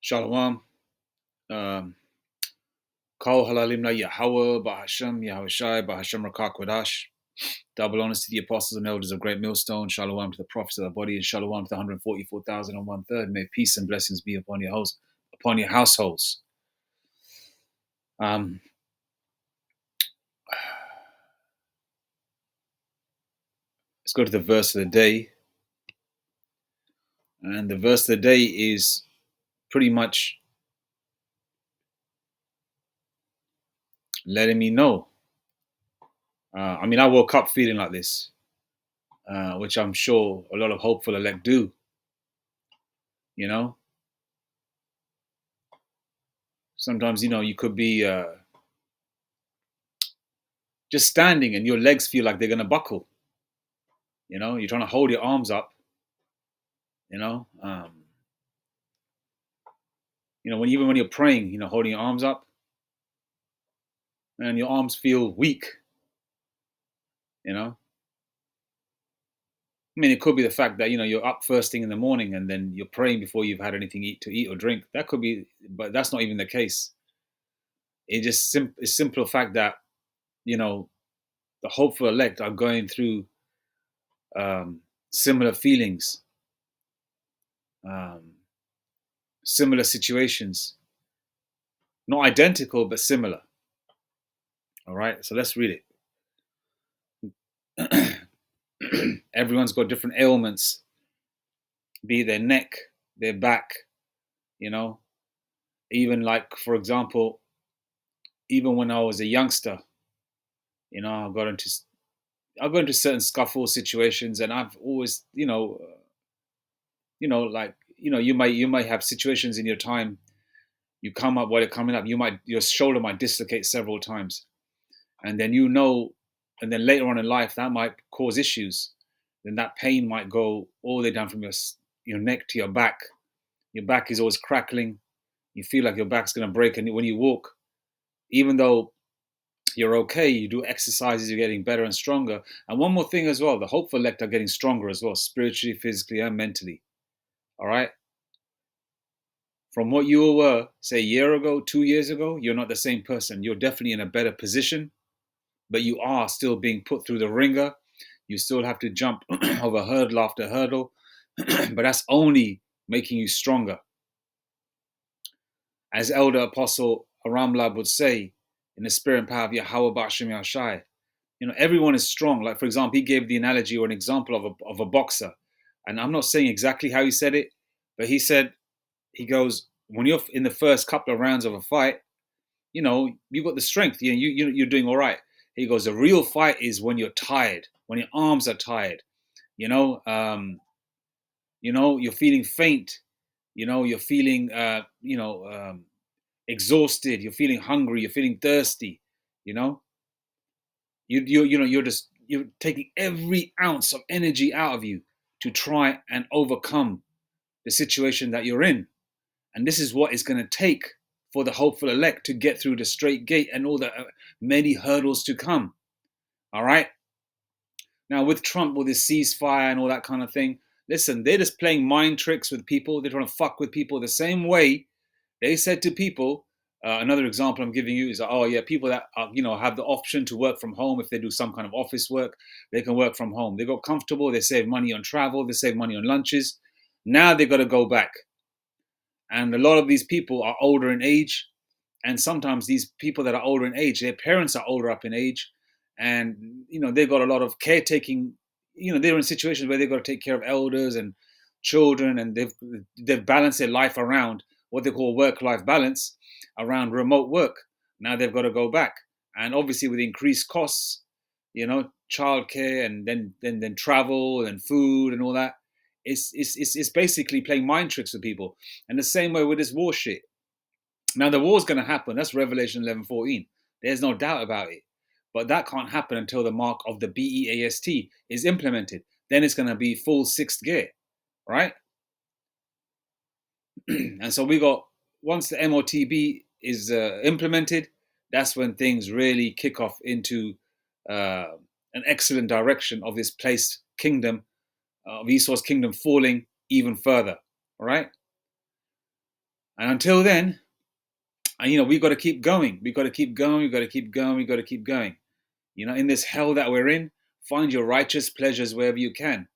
Shalom. Um, Kol halalim la Yahweh, Bahashem, Yahushai, Bahashem Rakak Wadash. Double honors to the apostles and elders of Great Millstone. Shalom to the prophets of the body, and shalom to the 144,001 May peace and blessings be upon your households. Let's go to the verse of the day. And the verse of the day is pretty much letting me know. I woke up feeling like this, which I'm sure a lot of hopeful elect do. You know, sometimes, you could be just standing and your legs feel like they're going to buckle. You're trying to hold your arms up, even when you're praying, holding your arms up and your arms feel weak, it could be the fact that, you're up first thing in the morning and then you're praying before you've had anything to eat or drink. That could be, but that's not even the case. It just it's simple fact that, the hopeful elect are going through similar feelings, similar situations, not identical, but similar. All right, so let's read it. Everyone's got different ailments, be it their neck, their back, even like, for example, even when I was a youngster, I got into certain scuffle situations, and I've always, you might have situations in your time. You come up while you're coming up, your shoulder might dislocate several times, and then and then later on in life that might cause issues. Then that pain might go all the way down from your neck to your back. Your back is always crackling. You feel like your back's going to break, and when you walk, even though you're okay, you do exercises, you're getting better and stronger. And one more thing as well, the hopeful elect are getting stronger as well, spiritually, physically, and mentally. All right? From what you were, say, a year ago, 2 years ago, you're not the same person. You're definitely in a better position, but you are still being put through the ringer. You still have to jump over hurdle after hurdle, but that's only making you stronger. As Elder Apostle Aramlab would say, in the spirit and power of Yahweh Ba'ashem Yahshai, everyone is strong. Like, for example, he gave the analogy or an example of a boxer. And I'm not saying exactly how he said it, but he goes, when you're in the first couple of rounds of a fight, you've got the strength, you're doing all right. He goes, the real fight is when you're tired, when your arms are tired, you're feeling faint, you're feeling, exhausted, you're feeling hungry, you're feeling thirsty, you're taking every ounce of energy out of you to try and overcome the situation that you're in. And this is what it's going to take for the hopeful elect to get through the straight gate and all the many hurdles to come. All right. Now, with Trump, with his ceasefire and all that kind of thing, listen, they're just playing mind tricks with people. They're trying to fuck with people the same way they said to people. Another example I'm giving you is, people that have the option to work from home. If they do some kind of office work, they can work from home. They got comfortable. They save money on travel. They save money on lunches. Now they got to go back. And a lot of these people are older in age. And sometimes these people that are older in age, their parents are older up in age. And, they've got a lot of caretaking. They're in situations where they've got to take care of elders and children. And they've balanced their life around what they call work-life balance around remote work. Now they've got to go back. And obviously with increased costs, childcare and then travel and food and all that, it's basically playing mind tricks with people. And the same way with this war shit. Now the war's going to happen. That's Revelation 11:14. There's no doubt about it. But that can't happen until the mark of the BEAST is implemented. Then it's going to be full sixth gear, right? And so once the MOTB is implemented, that's when things really kick off into an excellent direction of this place kingdom, of Esau's kingdom falling even further, all right? And until then, we've got to keep going. We've got to keep going. We've got to keep going. We've got to keep going. In this hell that we're in, find your righteous pleasures wherever you can.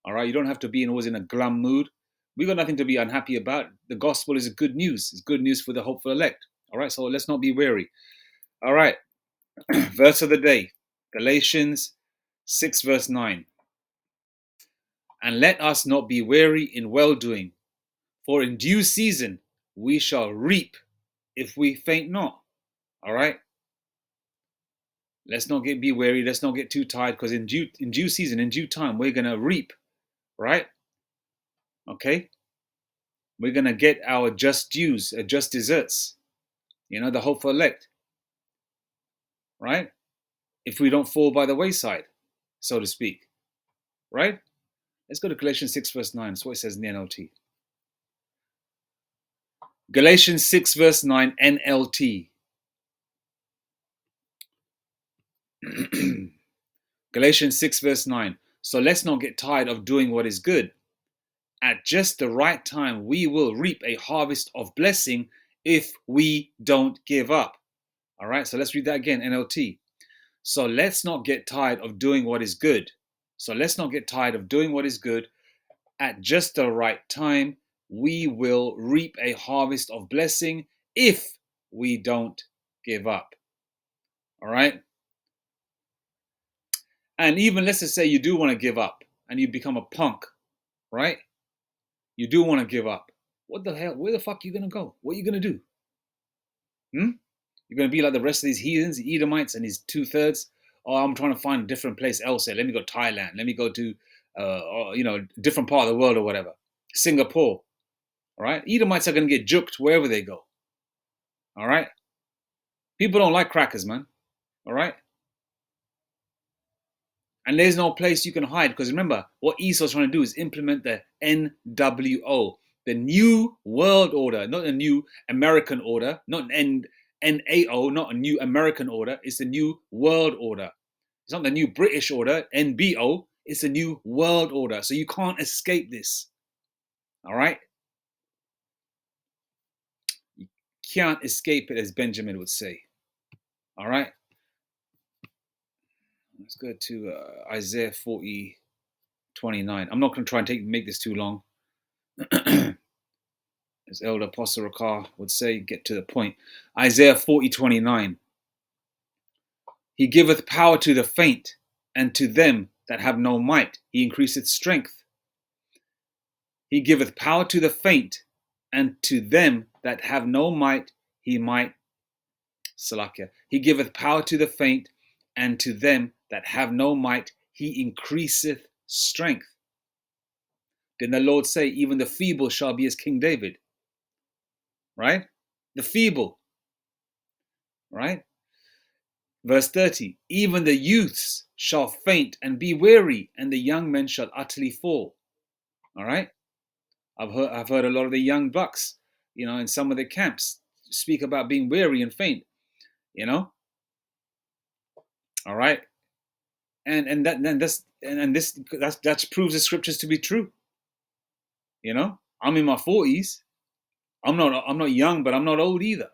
All right. You don't have to be always in a glum mood. We got nothing to be unhappy about. The gospel is good news. It's good news for the hopeful elect. All right. So let's not be weary. All right. Verse of the day, Galatians 6 verse 9. And let us not be weary in well doing, for in due season we shall reap if we faint not. All right. Let's not be weary. Let's not get too tired, because in due season, in due time, we're gonna reap, right? Okay, we're gonna get our just dues, just deserts. The hopeful elect, right? If we don't fall by the wayside, so to speak, right? Let's go to Galatians 6 verse 9. That's what it says in the NLT. Galatians 6 verse 9 NLT. Galatians 6 verse 9. So let's not get tired of doing what is good. At just the right time, we will reap a harvest of blessing if we don't give up. All right, so let's read that again, NLT. So let's not get tired of doing what is good. So let's not get tired of doing what is good. At just the right time, we will reap a harvest of blessing if we don't give up. All right. And even let's just say you do want to give up and you become a punk, right? You do want to give up. What the hell? Where the fuck are you going to go? What are you going to do? You're going to be like the rest of these heathens, the Edomites and these 2/3. Oh, I'm trying to find a different place elsewhere. Let me go to Thailand. Let me go to, different part of the world or whatever. Singapore. All right. Edomites are going to get juked wherever they go. All right. People don't like crackers, man. All right. And there's no place you can hide, because remember, what Esau's trying to do is implement the NWO, the New World Order, not a new American order, not an NAO, not a new American order. It's the New World Order. It's not the new British order, NBO. It's the New World Order. So you can't escape this. All right? You can't escape it, as Benjamin would say. All right? Let's go to Isaiah 40:29. I'm not going to try and make this too long. As Elder Apostle Rakar would say, get to the point. Isaiah 40:29. He giveth power to the faint, and to them that have no might, he increaseth strength. He giveth power to the faint, and to them that have no might, he might. Salakia. He giveth power to the faint, and to them that have no might, he increaseth strength. Then the Lord say, even the feeble shall be as King David. Right? The feeble. Right? Verse 30, even the youths shall faint and be weary, and the young men shall utterly fall. All right? I've heard a lot of the young bucks, in some of the camps speak about being weary and faint, All right? And that proves the scriptures to be true. I'm in my 40s. I'm not young, but I'm not old either.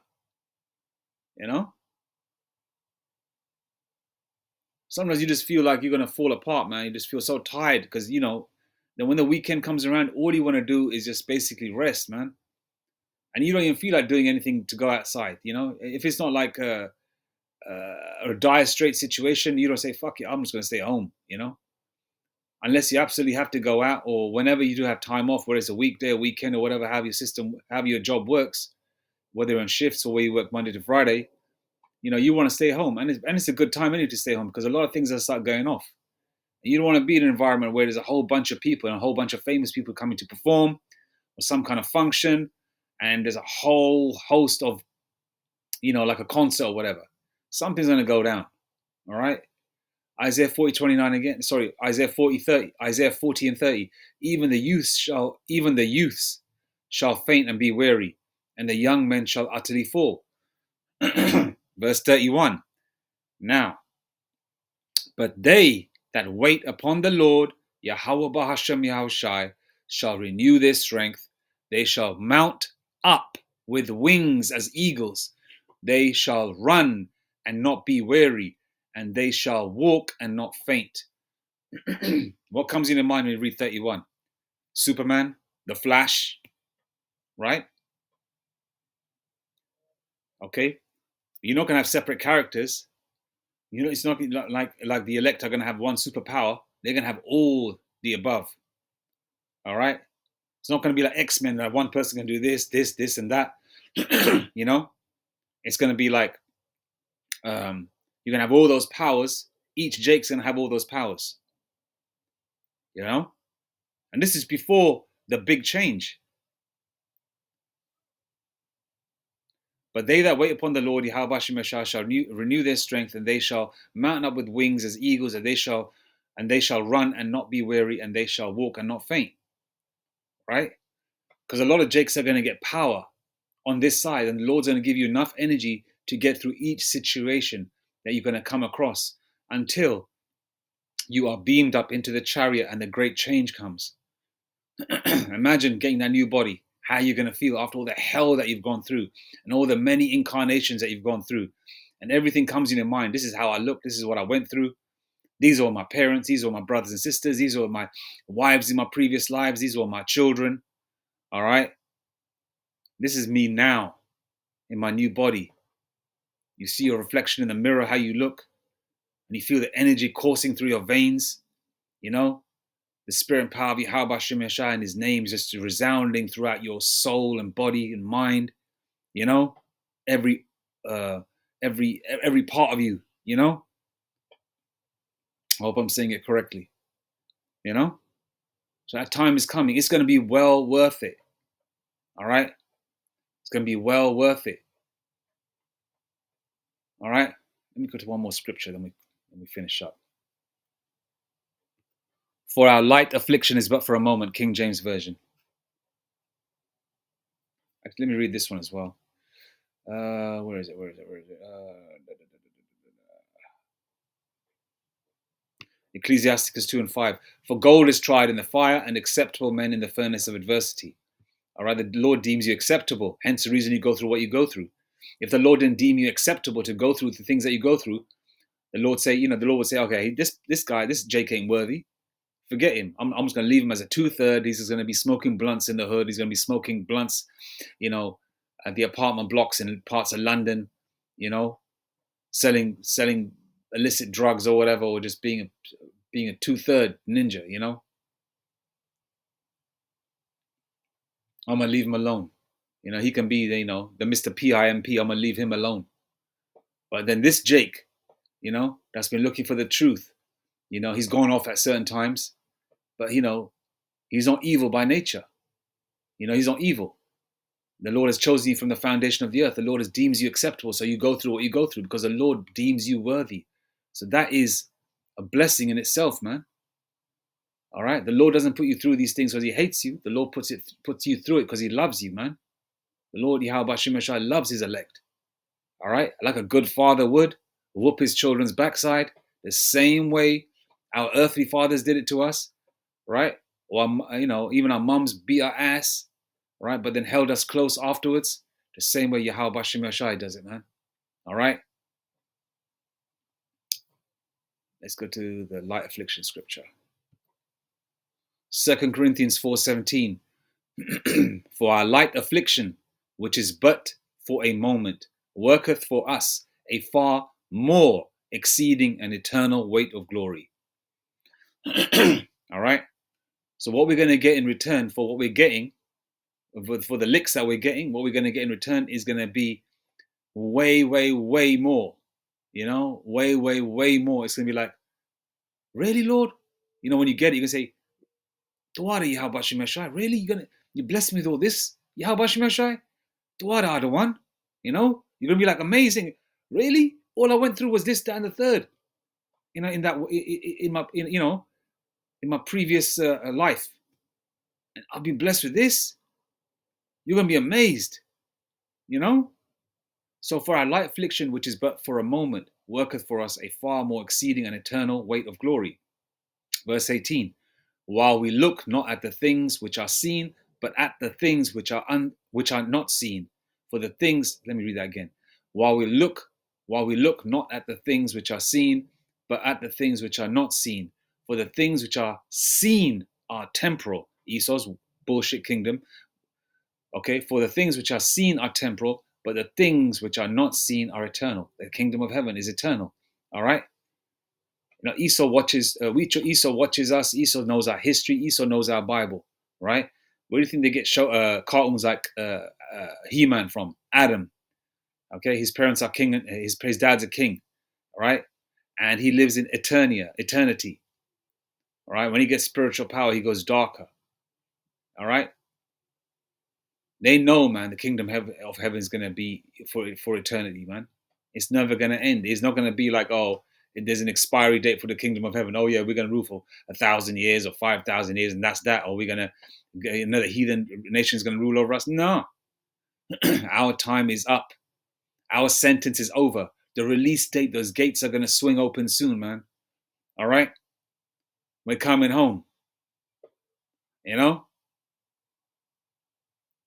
Sometimes you just feel like you're gonna fall apart, man. You just feel so tired because then when the weekend comes around, all you want to do is just basically rest, man. And you don't even feel like doing anything to go outside. If it's not like a dire straight situation, you don't say, fuck it, I'm just gonna stay home. Unless you absolutely have to go out, or whenever you do have time off, whether it's a weekday, a weekend, or whatever, how your job works, whether you're on shifts or where you work Monday to Friday, you want to stay home, and it's a good time anyway to stay home, because a lot of things will start going off. You don't want to be in an environment where there's a whole bunch of people and a whole bunch of famous people coming to perform or some kind of function, and there's a whole host of, like a concert or whatever. Something's going to go down. All right. Isaiah 40:29 again. Sorry, Isaiah 40:30. Isaiah 40 and 30. Even the youths shall faint and be weary, and the young men shall utterly fall. Verse 31. Now, but they that wait upon the Lord, Yahweh Bahashem Yahushai, shall renew their strength. They shall mount up with wings as eagles. They shall run and not be weary, and they shall walk and not faint. What comes in your mind when you read 31? Superman, the Flash, right? Okay. You're not going to have separate characters. You know, it's not like the elect are going to have one superpower. They're going to have all the above. All right. It's not going to be like X-Men that one person can do this, and that. You know, it's going to be like you're going to have all those powers. Each Jake's going to have all those powers. You know, and this is before the big change. But they that wait upon the Lord, Yahweh shall renew their strength, and they shall mount up with wings as eagles, and they shall run and not be weary, and they shall walk and not faint. Right? Because a lot of Jakes are going to get power on this side, and the Lord's going to give you enough energy to get through each situation that you're going to come across until you are beamed up into the chariot and the great change comes. Imagine getting that new body. How are you going to feel after all the hell that you've gone through and all the many incarnations that you've gone through, and everything comes in your mind. This is how I look. This is what I went through. These are my parents. These are my brothers and sisters. These are my wives in my previous lives. These are my children. All right. This is me now in my new body. You see your reflection in the mirror, how you look, and you feel the energy coursing through your veins. You know, the spirit and power of Yahweh Shem Yeshai and his name is just resounding throughout your soul and body and mind. You know, every part of you. You know, I hope I'm saying it correctly. You know, so that time is coming. It's going to be well worth it. All right, it's going to be well worth it. All right, let me go to one more scripture, then we finish up. For our light affliction is but for a moment, King James Version. Actually, let me read this one as well. Where is it? Ecclesiasticus 2 and 5. For gold is tried in the fire, and acceptable men in the furnace of adversity. All right, the Lord deems you acceptable. Hence the reason you go through what you go through. If the Lord didn't deem you acceptable to go through the things that you go through, the Lord would say, okay, this guy, this Jake ain't worthy. Forget him. I'm just going to leave him as a 2/3. He's just going to be smoking blunts in the hood. He's going to be smoking blunts, at the apartment blocks in parts of London, selling illicit drugs or whatever, or just being a 2/3 ninja. I'm gonna leave him alone. He can be the Mr. PIMP. I'm gonna leave him alone. But then this Jake, that's been looking for the truth. He's gone off at certain times, but he's not evil by nature. He's not evil. The Lord has chosen you from the foundation of the earth. The Lord has deems you acceptable. So you go through what you go through because the Lord deems you worthy. So that is a blessing in itself, man. All right. The Lord doesn't put you through these things because he hates you. The Lord puts you through it because he loves you, man. The Lord Yahweh Shem Yeshai loves his elect. All right. Like a good father would whoop his children's backside the same way our earthly fathers did it to us. Right. Or, even our mums beat our ass. Right. But then held us close afterwards. The same way Yahweh Shem Yeshai does it, man. All right. Let's go to the light affliction scripture. 2 Corinthians 4:17. For our light affliction, which is but for a moment, worketh for us a far more exceeding and eternal weight of glory. All right. So what we're going to get in return for what we're getting, for the licks that we're getting, what we're going to get in return is going to be way, way, way more. Way, way, way more. It's going to be like, really, Lord? When you get it, you can say, Dwada Yahweh Shem Yeshai, really? You bless me with all this? Yahweh Shem Yeshai? Dwada Adawan? You're gonna be like, amazing. Really? All I went through was this, that, and the third. In my previous life. And I've been blessed with this. You're gonna be amazed. So for our light affliction, which is but for a moment, worketh for us a far more exceeding and eternal weight of glory. Verse 18. While we look not at the things which are seen, but at the things which are not seen. For the things, let me read that again. While we look not at the things which are seen, but at the things which are not seen. For the things which are seen are temporal. Esau's bullshit kingdom. Okay, for the things which are seen are temporal, but the things which are not seen are eternal. The kingdom of heaven is eternal. All right. You know, Esau watches. Esau watches us. Esau knows our history. Esau knows our Bible. Right. Where do you think they get cartoons like He-Man from? Adam. Okay, his parents are king. His dad's a king. All right, and he lives in eternity. All right. When he gets spiritual power, he goes darker. All right. They know, man, the kingdom of heaven is going to be for eternity, man. It's never going to end. It's not going to be like, oh, there's an expiry date for the kingdom of heaven. Oh yeah, we're going to rule for 1,000 years or 5,000 years, and that's that. Or we're going to another heathen nation is going to rule over us. No, our time is up. Our sentence is over. The release date, those gates are going to swing open soon, man. All right, we're coming home. You know.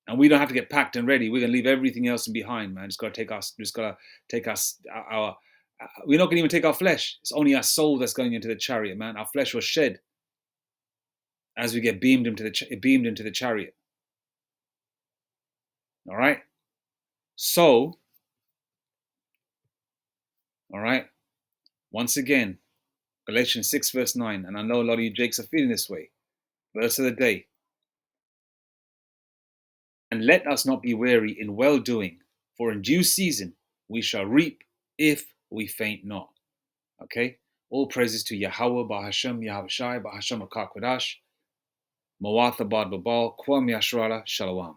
And we don't have to get packed and ready. We're gonna leave everything else behind, man. Just gotta take us. Just gotta take us. We're not gonna even take our flesh. It's only our soul that's going into the chariot, man. Our flesh was shed as we get beamed into the chariot. All right. So, all right. Once again, Galatians 6 verse 9, and I know a lot of you Jakes are feeling this way. Verse of the day. And let us not be weary in well doing, for in due season we shall reap if we faint not. Okay? All praises to Yahweh, Bahashem, Yahavashai, Bahashem Akakwadash, Mawatha Bad Babal, Kwam Yashrala, Shalom.